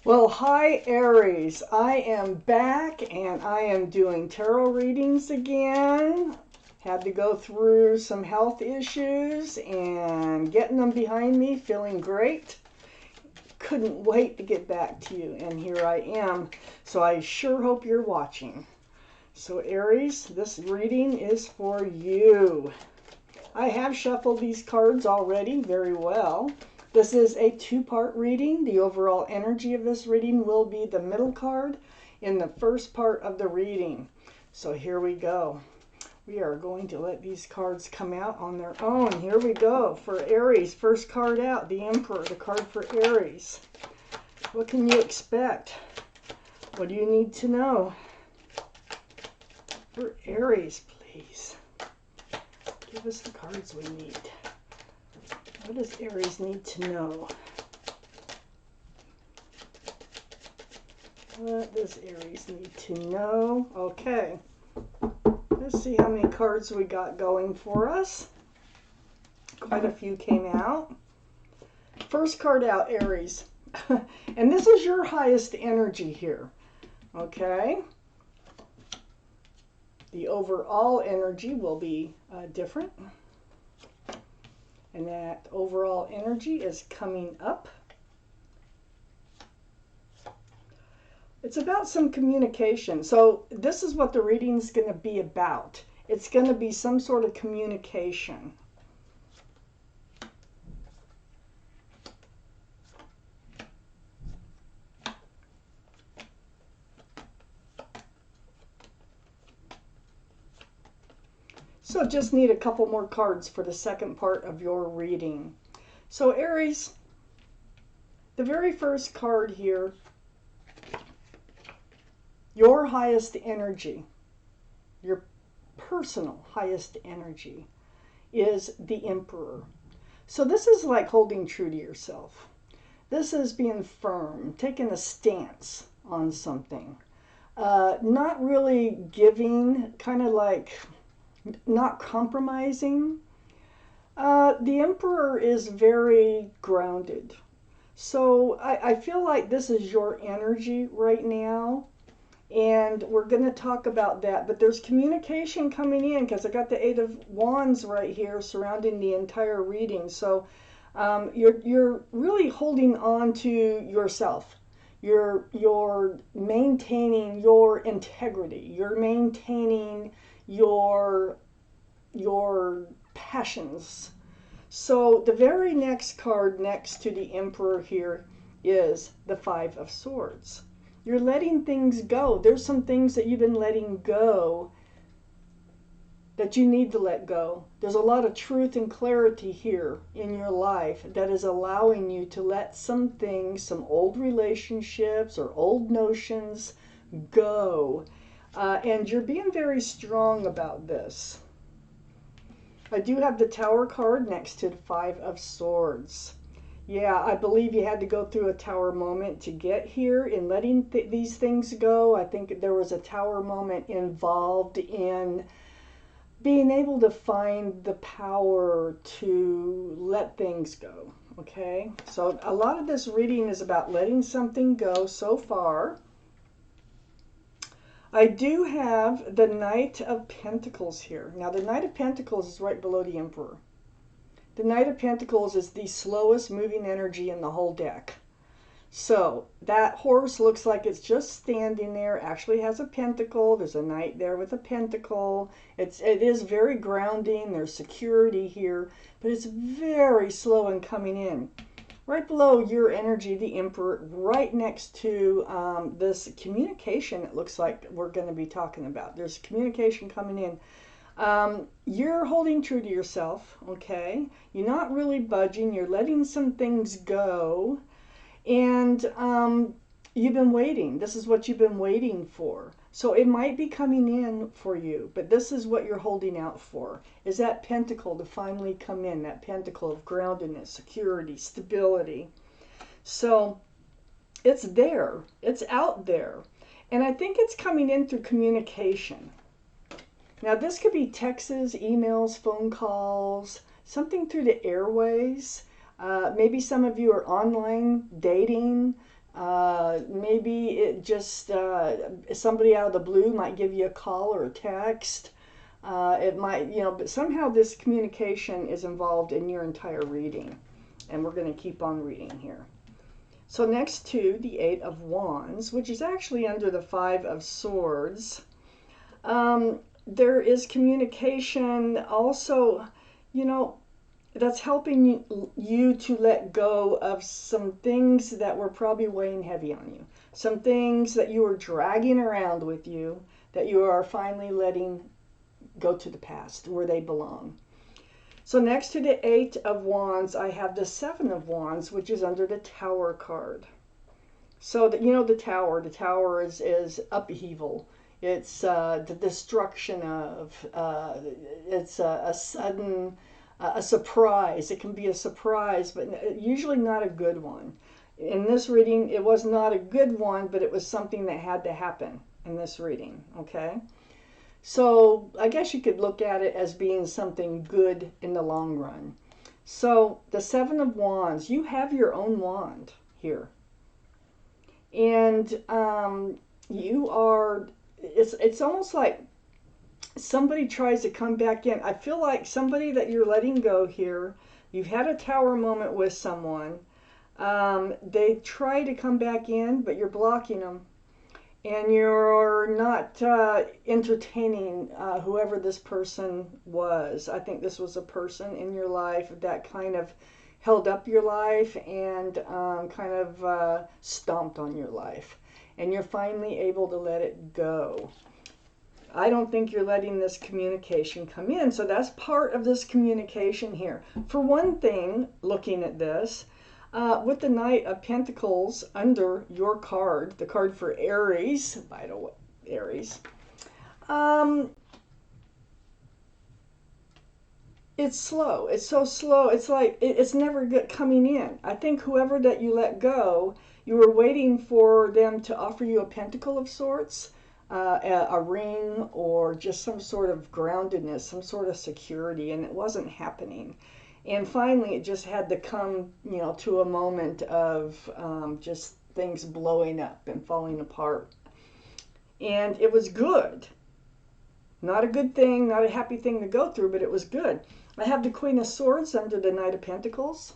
Well, hi Aries. I am back and I am doing tarot readings again. Had to go through some health issues and getting them behind me, feeling great. Couldn't wait to get back to you, and here I am. So I sure hope you're watching. So Aries, this reading is for you. I have shuffled these cards already very well. This is a two-part reading. The overall energy of this reading will be the middle card in the first part of the reading. So here we go. We are going to let these cards come out on their own. Here we go for Aries. First card out, the Emperor, the card for Aries. What can you expect? What do you need to know? For Aries, please. Give us the cards we need. What does Aries need to know? What does Aries need to know? Okay. Let's see how many cards we got going for us. Quite a few came out. First card out, Aries. And this is your highest energy here. Okay. The overall energy will be different. And that overall energy is coming up. It's about some communication. So this is what the reading is going to be about. It's going to be some sort of communication. So just need a couple more cards for the second part of your reading. So Aries, the very first card here, your highest energy, your personal highest energy is the Emperor. So this is like holding true to yourself. This is being firm, taking a stance on something. Not really giving, kind of like not compromising. The Emperor is very grounded. So I feel like this is your energy right now. And we're going to talk about that. But there's communication coming in because I got the Eight of Wands right here surrounding the entire reading. So you're really holding on to yourself. You're maintaining your integrity. You're maintaining your passions. So the very next card next to the Emperor here is the Five of Swords. You're letting things go. There's some things that you've been letting go that you need to let go. There's a lot of truth and clarity here in your life that is allowing you to let some things, some old relationships or old notions go. And you're being very strong about this. I do have the Tower card next to the Five of Swords. Yeah, I believe you had to go through a Tower moment to get here in letting these things go. I think there was a Tower moment involved in being able to find the power to let things go. Okay, so a lot of this reading is about letting something go so far. I do have the Knight of Pentacles here. Now the Knight of Pentacles is right below the Emperor. The Knight of Pentacles is the slowest moving energy in the whole deck. So that horse looks like it's just standing there, actually has a pentacle. There's a knight there with a pentacle. It is very grounding. There's security here, but it's very slow in coming in. Right below your energy, the Emperor, right next to this communication, it looks like we're going to be talking about. There's communication coming in. You're holding true to yourself, okay? You're not really budging. You're letting some things go. And you've been waiting. This is what you've been waiting for. So it might be coming in for you, but this is what you're holding out for, is that pentacle to finally come in, that pentacle of groundedness, security, stability. So it's there. It's out there. And I think it's coming in through communication. Now this could be texts, emails, phone calls, something through the airways. Maybe some of you are online dating. Maybe it just somebody out of the blue might give you a call or a text. It might, but somehow this communication is involved in your entire reading. And we're going to keep on reading here. So next to the Eight of Wands, which is actually under the Five of Swords, there is communication also, that's helping you to let go of some things that were probably weighing heavy on you. Some things that you were dragging around with you that you are finally letting go to the past where they belong. So next to the Eight of Wands, I have the Seven of Wands, which is under the Tower card. So that the Tower is upheaval. It's the destruction of. It's a sudden, a surprise. It can be a surprise, but usually not a good one. In this reading, it was not a good one, but it was something that had to happen in this reading. Okay. So I guess you could look at it as being something good in the long run. So the Seven of Wands, you have your own wand here. And you are, it's almost like somebody tries to come back in. I feel like somebody that you're letting go here, you've had a Tower moment with someone. They try to come back in, but you're blocking them. And you're not entertaining whoever this person was. I think this was a person in your life that kind of held up your life and kind of stomped on your life. And you're finally able to let it go. I don't think you're letting this communication come in. So that's part of this communication here. For one thing, looking at this, with the Knight of Pentacles under your card, the card for Aries, by the way, Aries, it's slow. It's so slow. It's like it's never coming in. I think whoever that you let go, you were waiting for them to offer you a pentacle of sorts, a ring, or just some sort of groundedness, some sort of security, and it wasn't happening. And finally, it just had to come, to a moment of just things blowing up and falling apart. And it was good. Not a good thing, not a happy thing to go through, but it was good. I have the Queen of Swords under the Knight of Pentacles.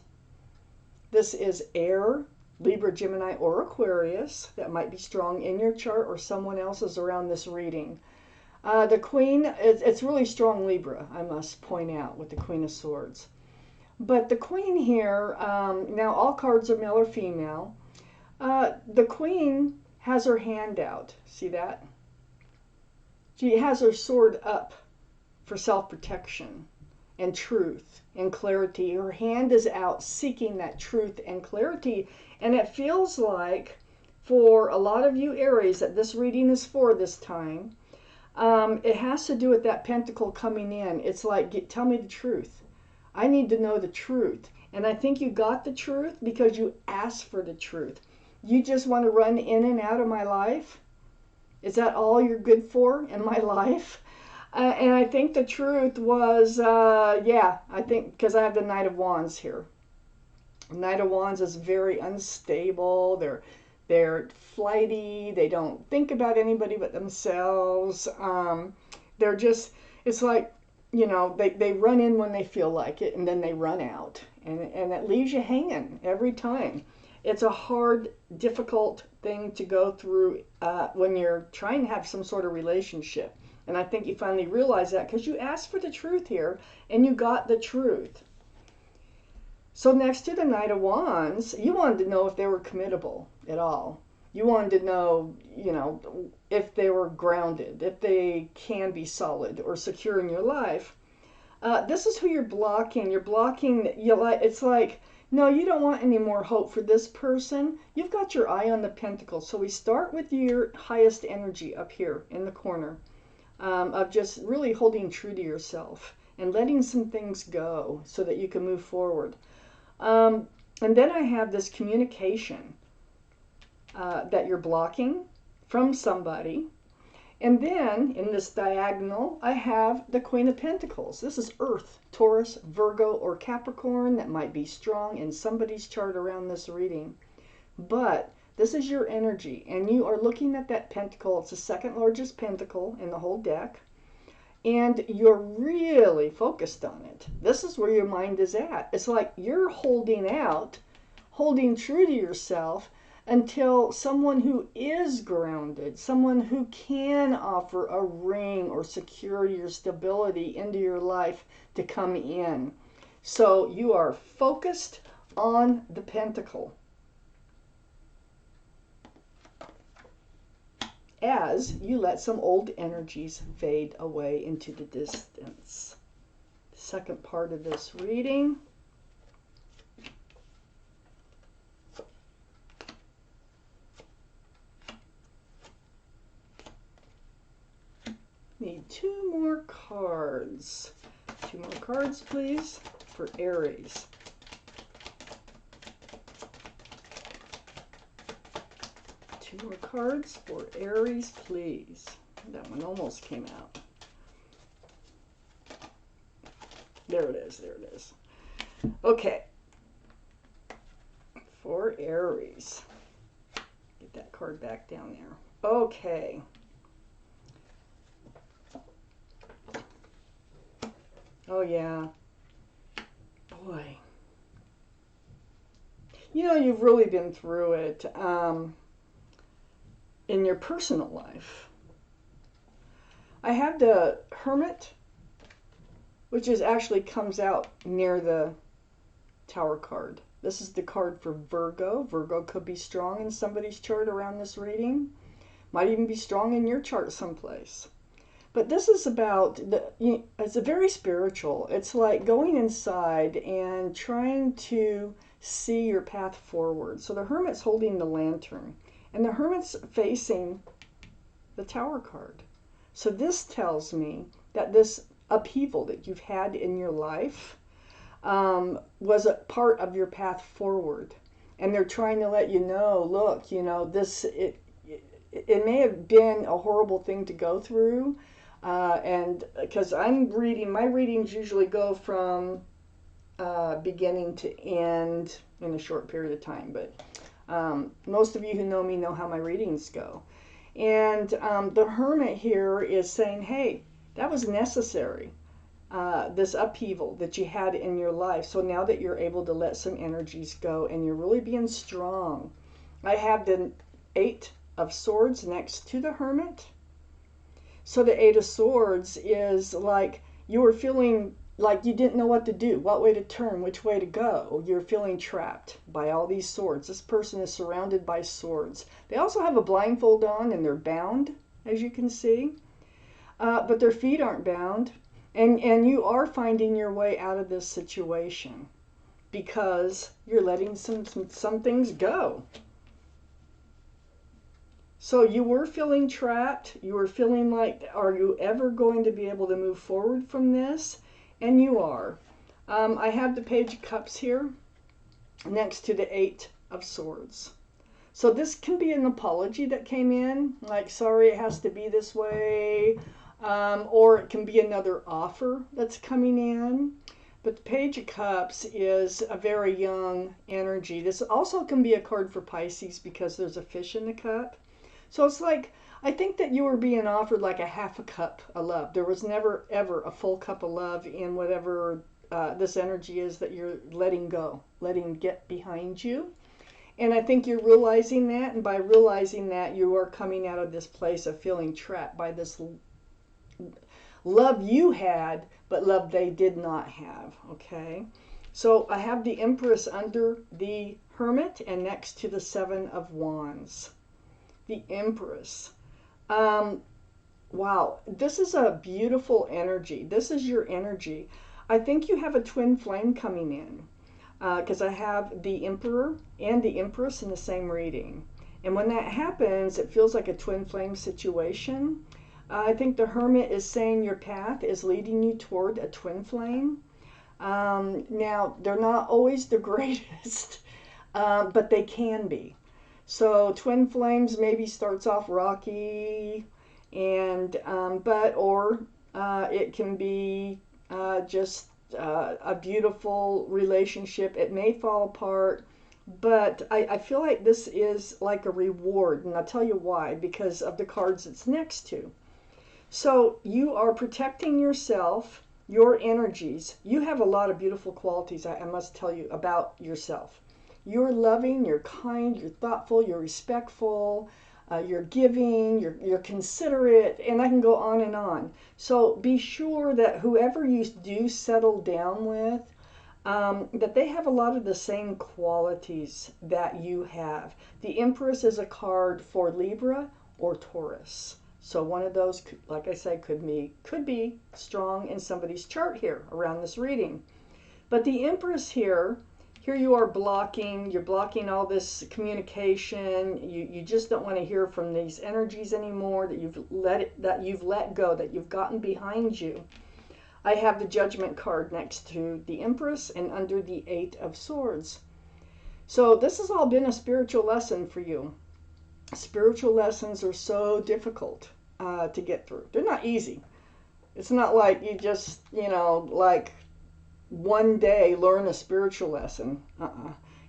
This is air, Libra, Gemini, or Aquarius. That might be strong in your chart or someone else's around this reading. The Queen, it's really strong Libra, I must point out, with the Queen of Swords. But the Queen here, now all cards are male or female. The Queen has her hand out. See that? She has her sword up for self-protection and truth and clarity. Her hand is out seeking that truth and clarity. And it feels like for a lot of you Aries that this reading is for this time, it has to do with that pentacle coming in. It's like, tell me the truth. I need to know the truth. And I think you got the truth because you asked for the truth. You just want to run in and out of my life? Is that all you're good for in my life? And I think the truth was, I think, because I have the Knight of Wands here. Knight of Wands is very unstable. They're flighty. They don't think about anybody but themselves. They're just, it's like, they run in when they feel like it, and then they run out. And it leaves you hanging every time. It's a hard, difficult thing to go through when you're trying to have some sort of relationship. And I think you finally realize that because you asked for the truth here, and you got the truth. So next to the Knight of Wands, you wanted to know if they were committable at all. You wanted to know, if they were grounded, if they can be solid or secure in your life. This is who you're blocking. You're blocking, it's like, no, you don't want any more hope for this person. You've got your eye on the pentacle. So we start with your highest energy up here in the corner of just really holding true to yourself and letting some things go so that you can move forward. And then I have this communication that you're blocking from somebody. And then in this diagonal, I have the Queen of Pentacles. This is Earth, Taurus, Virgo, or Capricorn. That might be strong in somebody's chart around this reading. But This is your energy, and you are looking at that pentacle. It's the second largest pentacle in the whole deck, and you're really focused on it. This is where your mind is at. It's like you're holding out, holding true to yourself until someone who is grounded, someone who can offer a ring or security or stability into your life to come in. So you are focused on the pentacle as you let some old energies fade away into the distance. The second part of this reading. Need two more cards. Two more cards, please, for Aries. Two more cards for Aries, please. That one almost came out. There it is, there it is. Okay. For Aries. Get that card back down there. Okay. Oh, yeah. Boy. You know, you've really been through it in your personal life. I have the Hermit, which is actually comes out near the Tower card. This is the card for Virgo. Virgo could be strong in somebody's chart around this reading. Might even be strong in your chart someplace. But this is about, it's a very spiritual. It's like going inside and trying to see your path forward. So the Hermit's holding the lantern, and the Hermit's facing the Tower card. So this tells me that this upheaval that you've had in your life was a part of your path forward. And they're trying to let you know, look, you know, it may have been a horrible thing to go through. And because I'm reading, my readings usually go from beginning to end in a short period of time. But most of you who know me know how my readings go. And the Hermit here is saying, hey, that was necessary, this upheaval that you had in your life. So now that you're able to let some energies go and you're really being strong. I have the Eight of Swords next to the Hermit. So the Eight of Swords is like you were feeling like you didn't know what to do, what way to turn, which way to go. You're feeling trapped by all these swords. This person is surrounded by swords. They also have a blindfold on and they're bound, as you can see. But their feet aren't bound. And you are finding your way out of this situation because you're letting some things go. So you were feeling trapped. You were feeling like, are you ever going to be able to move forward from this? And you are. I have the Page of Cups here next to the Eight of Swords. So this can be an apology that came in, like, sorry, it has to be this way. Or it can be another offer that's coming in. But the Page of Cups is a very young energy. This also can be a card for Pisces because there's a fish in the cup. So it's like, I think that you were being offered like a half a cup of love. There was never, ever a full cup of love in whatever this energy is that you're letting go, letting get behind you. And I think you're realizing that. And by realizing that, you are coming out of this place of feeling trapped by this love you had, but love they did not have. Okay. So I have the Empress under the Hermit and next to the Seven of Wands. The Empress. Wow, this is a beautiful energy. This is your energy. I think you have a twin flame coming in because I have the Emperor and the Empress in the same reading. And when that happens, it feels like a twin flame situation. I think the Hermit is saying your path is leading you toward a twin flame. Now, they're not always the greatest, but they can be. So twin flames maybe starts off rocky, and it can be just a beautiful relationship. It may fall apart, But I feel like this is like a reward, and I'll tell you why, because of the cards it's next to. So you are protecting yourself, your energies. You have a lot of beautiful qualities, I must tell you, about yourself. You're loving, you're kind, you're thoughtful, you're respectful, you're giving, you're considerate, and I can go on and on. So be sure that whoever you do settle down with, that they have a lot of the same qualities that you have. The Empress is a card for Libra or Taurus. So one of those, like I said, could be strong in somebody's chart here around this reading. But the Empress here you are blocking, you're blocking all this communication. You just don't want to hear from these energies anymore, that you've let go, that you've gotten behind you. I have the Judgment card next to the Empress and under the Eight of Swords. So this has all been a spiritual lesson for you. Spiritual lessons are so difficult to get through. They're not easy. It's not like you just, like one day learn a spiritual lesson.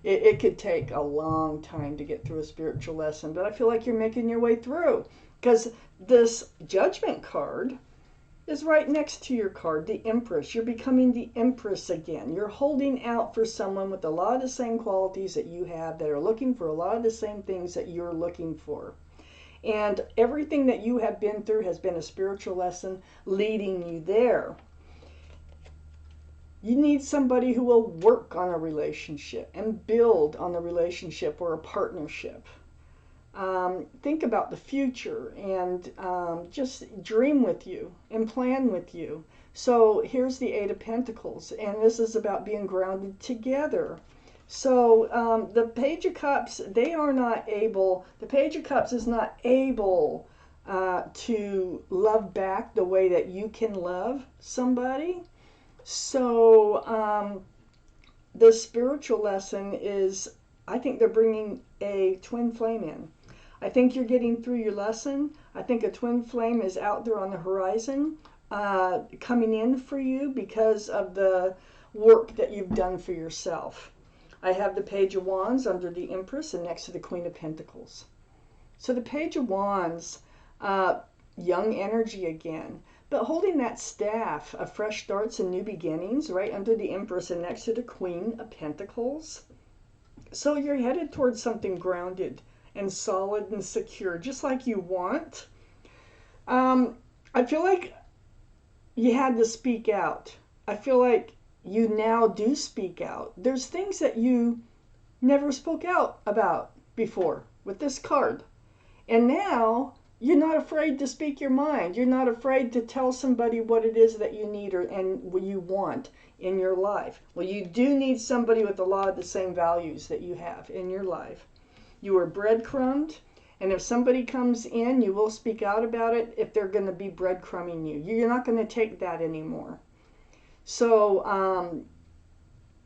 It could take a long time to get through a spiritual lesson, but I feel like you're making your way through, because this Judgment card is right next to your card, the Empress. You're becoming the Empress again. You're holding out for someone with a lot of the same qualities that you have, that are looking for a lot of the same things that you're looking for. And everything that you have been through has been a spiritual lesson leading you there. You need somebody who will work on a relationship and build on the relationship or a partnership. Think about the future and just dream with you and plan with you. So here's the Eight of Pentacles, and this is about being grounded together. So the Page of Cups, the Page of Cups is not able to love back the way that you can love somebody. So the spiritual lesson is, I think they're bringing a twin flame in. I think you're getting through your lesson. I think a twin flame is out there on the horizon, coming in for you because of the work that you've done for yourself. I have the Page of Wands under the Empress and next to the Queen of Pentacles. So the Page of Wands, young energy again, but holding that staff of fresh starts and new beginnings right under the Empress and next to the Queen of Pentacles. So you're headed towards something grounded and solid and secure, just like you want. I feel like you had to speak out. I feel like you now do speak out. There's things that you never spoke out about before with this card. And now you're not afraid to speak your mind. You're not afraid to tell somebody what it is that you need and what you want in your life. Well, you do need somebody with a lot of the same values that you have in your life. You are breadcrumbed, and if somebody comes in, you will speak out about it if they're going to be breadcrumbing you. You're not going to take that anymore. So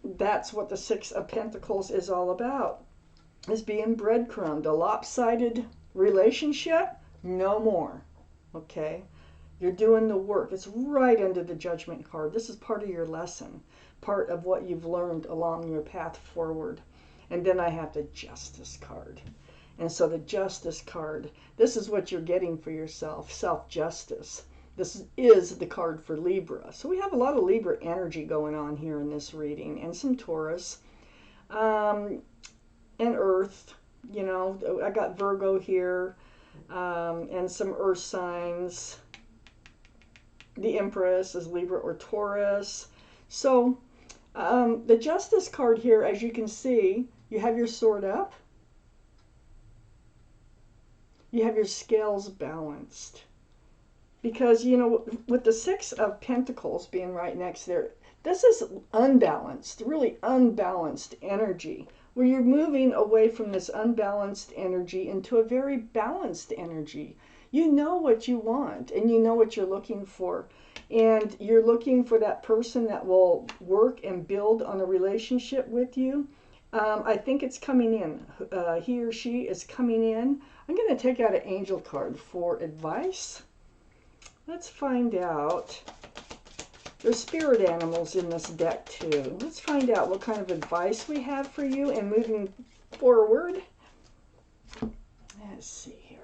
that's what the Six of Pentacles is all about, is being breadcrumbed. A lopsided relationship, no more. Okay? You're doing the work. It's right under the Judgment card. This is part of your lesson, part of what you've learned along your path forward. And then I have the Justice card. And so the Justice card, this is what you're getting for yourself, self-justice. This is the card for Libra. So we have a lot of Libra energy going on here in this reading, and some Taurus, and Earth. I got Virgo here, and some Earth signs. The Empress is Libra or Taurus. So the Justice card here, as you can see, you have your sword up. You have your scales balanced. Because, with the Six of Pentacles being right next there, this is unbalanced, really unbalanced energy, where you're moving away from this unbalanced energy into a very balanced energy. You know what you want, and you know what you're looking for. And you're looking for that person that will work and build on a relationship with you. I think it's coming in. He or she is coming in. I'm going to take out an angel card for advice. Let's find out There's spirit animals in this deck too. Let's find out what kind of advice we have for you and moving forward. Let's see here.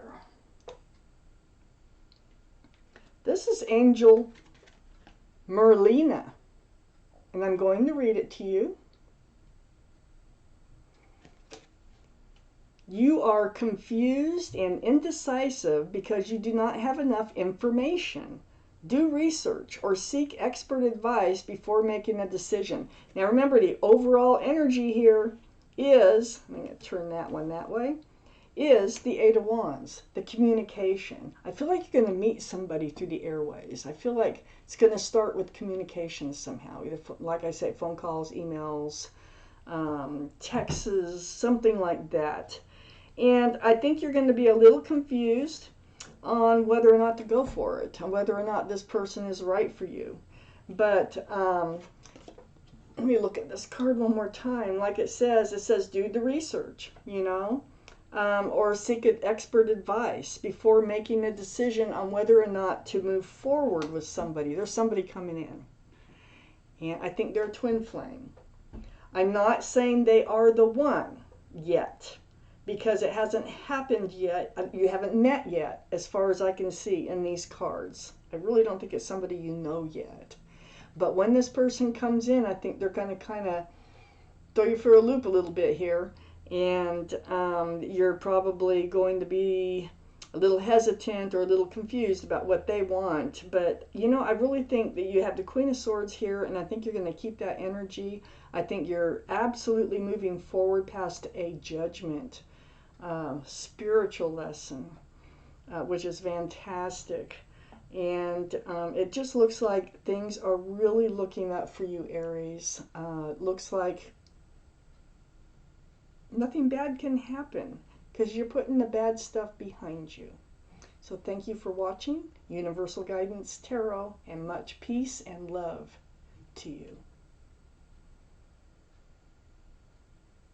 This is Angel Merlina, and I'm going to read it to you. You are confused and indecisive because you do not have enough information. Do research or seek expert advice before making a decision. Now remember, the overall energy here is, I'm going to turn that one that way, is the Eight of Wands, the communication. I feel like you're going to meet somebody through the airways. I feel like it's going to start with communication somehow. Either, like I say, phone calls, emails, texts, something like that. And I think you're going to be a little confused on whether or not to go for it, on whether or not this person is right for you. But let me look at this card one more time. Like it says do the research, you know, or seek expert advice before making a decision on whether or not to move forward with somebody. There's somebody coming in, and I think they're a twin flame. I'm not saying they are the one yet, because it hasn't happened yet. You haven't met yet, as far as I can see in these cards. I really don't think it's somebody you know yet. But when this person comes in, I think they're going to kind of throw you for a loop a little bit here. And you're probably going to be a little hesitant or a little confused about what they want. But, you know, I really think that you have the Queen of Swords here, and I think you're going to keep that energy. I think you're absolutely moving forward past a judgment. Spiritual lesson, which is fantastic. And it just looks like things are really looking up for you, Aries. Looks like nothing bad can happen because you're putting the bad stuff behind you. So thank you for watching Universal Guidance Tarot, and much peace and love to you.